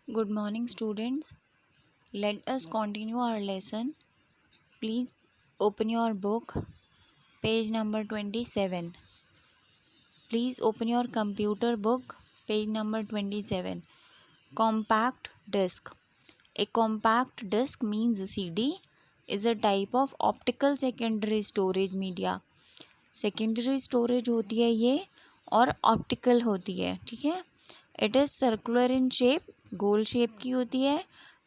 Good morning, students. Let us continue our lesson. Please open your book, page number 27. Please open your computer book, page number 27. Compact disc. A compact disc means CD is a type of optical secondary storage media. Secondary storage होती है ये और optical होती है, ठीक है. It is circular in shape, गोल shape की होती है,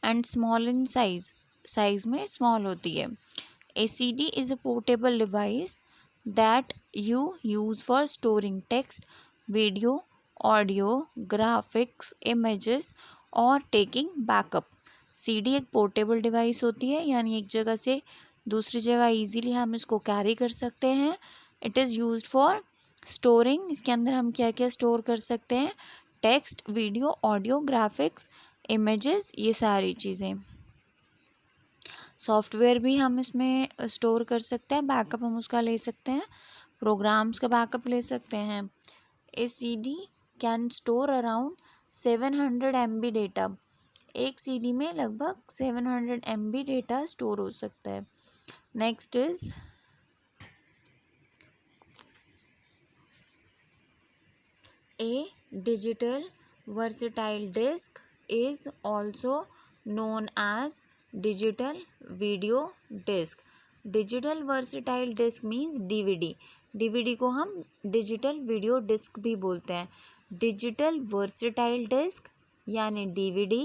एंड स्मॉल इन साइज में स्मॉल होती है. A C D is a portable device that you use for storing text, video, audio, graphics, images और टेकिंग बैकअप. सी डी एक portable device होती है, यानी एक जगह से दूसरी जगह ईजीली हम इसको कैरी कर सकते हैं. It is used for storing. इसके अंदर हम क्या क्या स्टोर कर सकते हैं? Text, video, audio, graphics, images, ये सारी चीज़ें. सॉफ्टवेयर भी हम इसमें स्टोर कर सकते हैं, बैकअप हम उसका ले सकते हैं, प्रोग्राम्स का बैकअप ले सकते हैं. A C D can store around 700 MB data. एक सी डी में लगभग 700 MB डेटा स्टोर हो सकता है. Next is A digital versatile disk is also known as digital video disk. Digital versatile disk means DVD. DVD को हम digital video disk भी बोलते हैं. Digital versatile disk यानी DVD.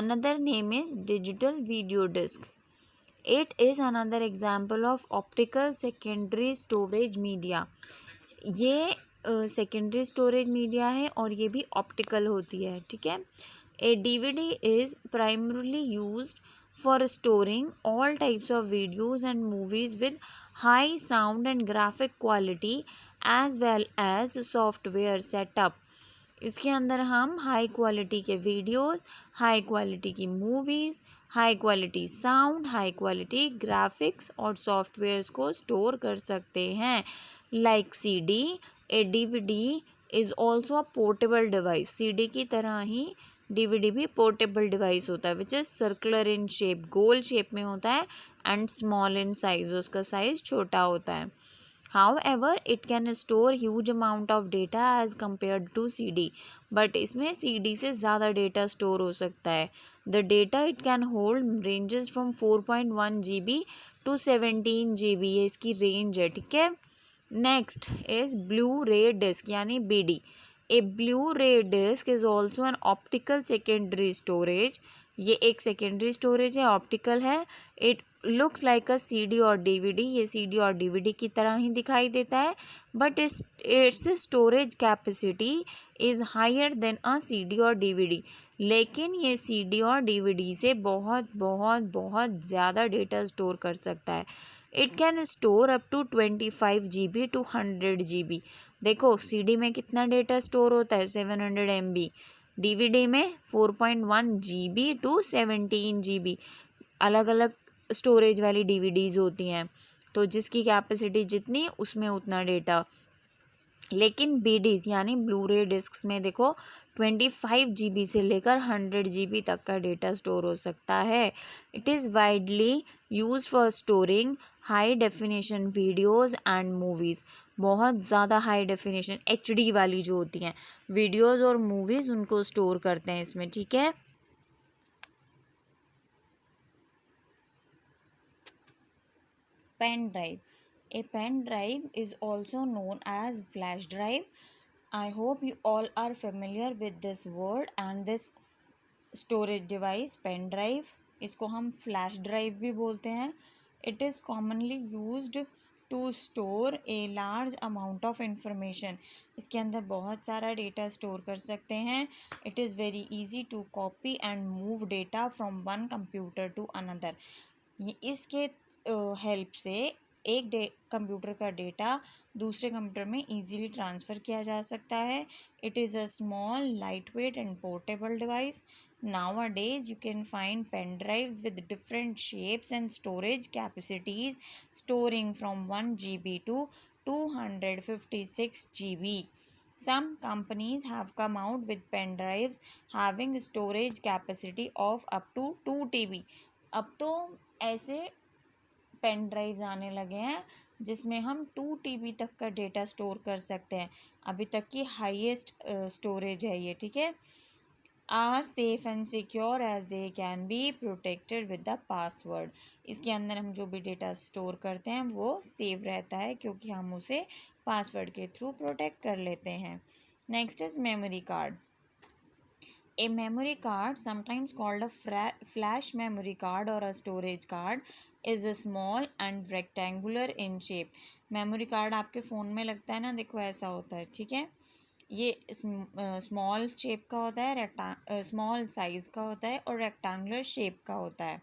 Another name is digital video disk. It is another example of optical secondary storage media. ये secondary storage media है और ये भी ऑप्टिकल होती है, ठीक है. A DVD is primarily used for storing all types of videos and movies with high sound and graphic quality as well as software setup. इसके अंदर हम हाई क्वालिटी के वीडियोस, हाई क्वालिटी की movies, high quality sound, high quality graphics और softwares को store कर सकते हैं. Like C D, a DVD is also a portable device. C D की तरह ही डीवीडी भी पोर्टेबल डिवाइस होता है, which is circular in shape, गोल शेप में होता है, एंड स्मॉल इन साइज, उसका साइज़ छोटा होता है. However, it can store huge amount of data as compared to CD. But इसमें CD से ज़्यादा डेटा स्टोर हो सकता है. The data it can hold ranges from 4.1 GB to 17 GB. ये इसकी रेंज है, ठीक है. नेक्स्ट इज ब्लू रे डिस्क यानी BD. ए ब्लू रे disc is also an optical secondary storage. ये एक सेकेंडरी स्टोरेज है, ऑप्टिकल है. It looks like a CD और DVD. ये CD और DVD की तरह ही दिखाई देता है, but its storage capacity is higher than a CD और DVD. लेकिन ये CD और DVD से बहुत बहुत बहुत ज़्यादा डेटा स्टोर कर सकता है. It can store up to 25 GB to 100 GB. देखो CD में कितना डेटा स्टोर होता है? 700 MB. DVD में 4.1 GB टू 17 GB. अलग अलग स्टोरेज वाली DVDs होती हैं, तो जिसकी कैपेसिटी जितनी उसमें उतना डेटा. लेकिन BDs यानी ब्लू रे डिस्क में देखो 25 GB से लेकर 100 GB तक का डेटा स्टोर हो सकता है. It is widely use for storing high definition videos and movies. बहुत ज़्यादा हाई डेफिनेशन HD वाली जो होती हैं वीडियोज़ और मूवीज़, उनको स्टोर करते हैं इसमें, ठीक है. Pen drive. A pen drive is also known as flash drive. I hope you all are familiar with this word and this storage device, pen drive. इसको हम flash drive भी बोलते हैं. It is commonly used to store a large amount of information. इसके अंदर बहुत सारा data store कर सकते हैं. It is very easy to copy and move data from one computer to another. ये इसके हेल्प से एक कंप्यूटर का डेटा दूसरे कंप्यूटर में इजीली ट्रांसफ़र किया जा सकता है. It is a small, light weight and portable device. Nowadays you can find pen drives with different shapes and storage capacities storing from 1 GB to 256 GB. Some companies have come out with pen drives having storage capacity of up to 2 TB. अब तो ऐसे pen drives आने लगे हैं जिसमें हम 2 TB तक का डेटा स्टोर कर सकते हैं. अभी तक की हाईएस्ट स्टोरेज है ये, ठीक है. Are safe and secure as they can be protected with the password. इसके अंदर हम जो भी डेटा स्टोर करते हैं वो सेव रहता है क्योंकि हम उसे पासवर्ड के थ्रू प्रोटेक्ट कर लेते हैं. Next is memory card. A memory card, sometimes called a flash memory card or a storage card, is small and rectangular in shape. Memory card आपके फ़ोन में लगता है ना, देखो ऐसा होता है, ठीक है. ये स्मॉल शेप का होता है, स्मॉल साइज़ का होता है और रेक्टेंगुलर शेप का होता है.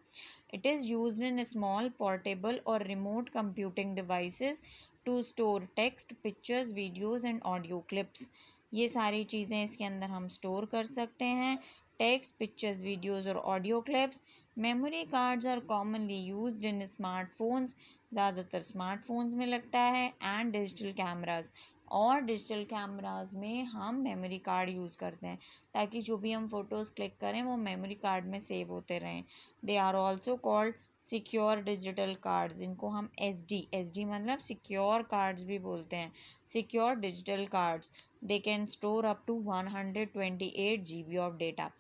It is used in small portable और remote computing devices to store text, pictures, videos and audio clips. ये सारी चीज़ें इसके अंदर हम स्टोर कर सकते हैं. टेक्स्ट, पिक्चर्स, वीडियोज़ और audio clips. Memory cards are commonly used in smartphones. ज़्यादातर स्मार्टफोन्स में लगता है. And digital cameras. और डिजिटल कैमराज में हम मेमोरी कार्ड यूज़ करते हैं ताकि जो भी हम फ़ोटोज़ क्लिक करें वो मेमोरी कार्ड में सेव होते रहें. They are also called secure digital cards. इनको हम एस डी मतलब सिक्योर कार्ड्स भी बोलते हैं. Secure digital cards. They can store up to 128 GB of data.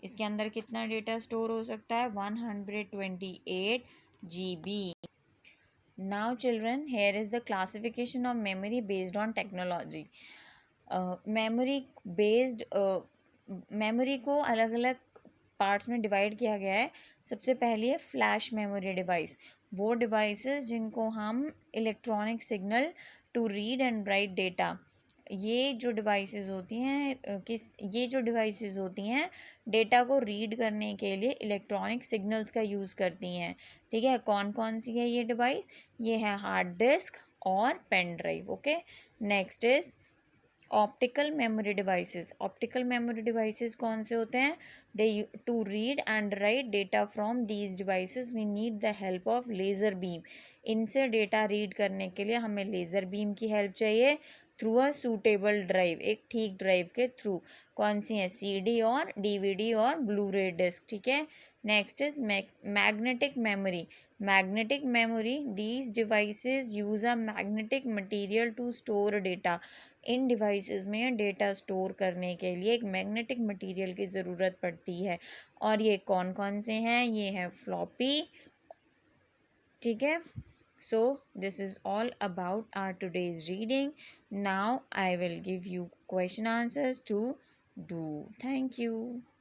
इसके अंदर कितना डेटा स्टोर हो सकता है? 128 GB. Now children, here is the classification of memory based on technology. Memory को अलग अलग पार्ट्स में डिवाइड किया गया है. सबसे पहली है फ्लैश मेमोरी डिवाइस. वो डिवाइसेस जिनको हम electronic signal to read and write data. ये जो डिवाइसेस होती हैं डेटा को रीड करने के लिए इलेक्ट्रॉनिक सिग्नल्स का यूज़ करती हैं. ठीक है, कौन कौन सी है ये डिवाइस? ये है हार्ड डिस्क और pen drive. Okay. Next is optical memory devices. Optical memory devices कौन से होते हैं? They to read and write data from these devices we need the help of laser beam. इनसे डेटा रीड करने के लिए हमें लेज़र बीम की हेल्प चाहिए थ्रू अ सूटेबल ड्राइव. एक ठीक ड्राइव के थ्रू. कौन सी है? CD और DVD और ब्लू रे डिस्क. ठीक है. Next is magnetic memory. Magnetic memory. These devices use a magnetic material to store data. इन डिवाइसेस में डेटा स्टोर करने के लिए एक मैग्नेटिक मटेरियल की ज़रूरत पड़ती है. और ये कौन कौन से हैं? ये हैं फ्लॉपी. ठीक है. So this is all about our today's reading. Now I will give you question answers to do. Thank you.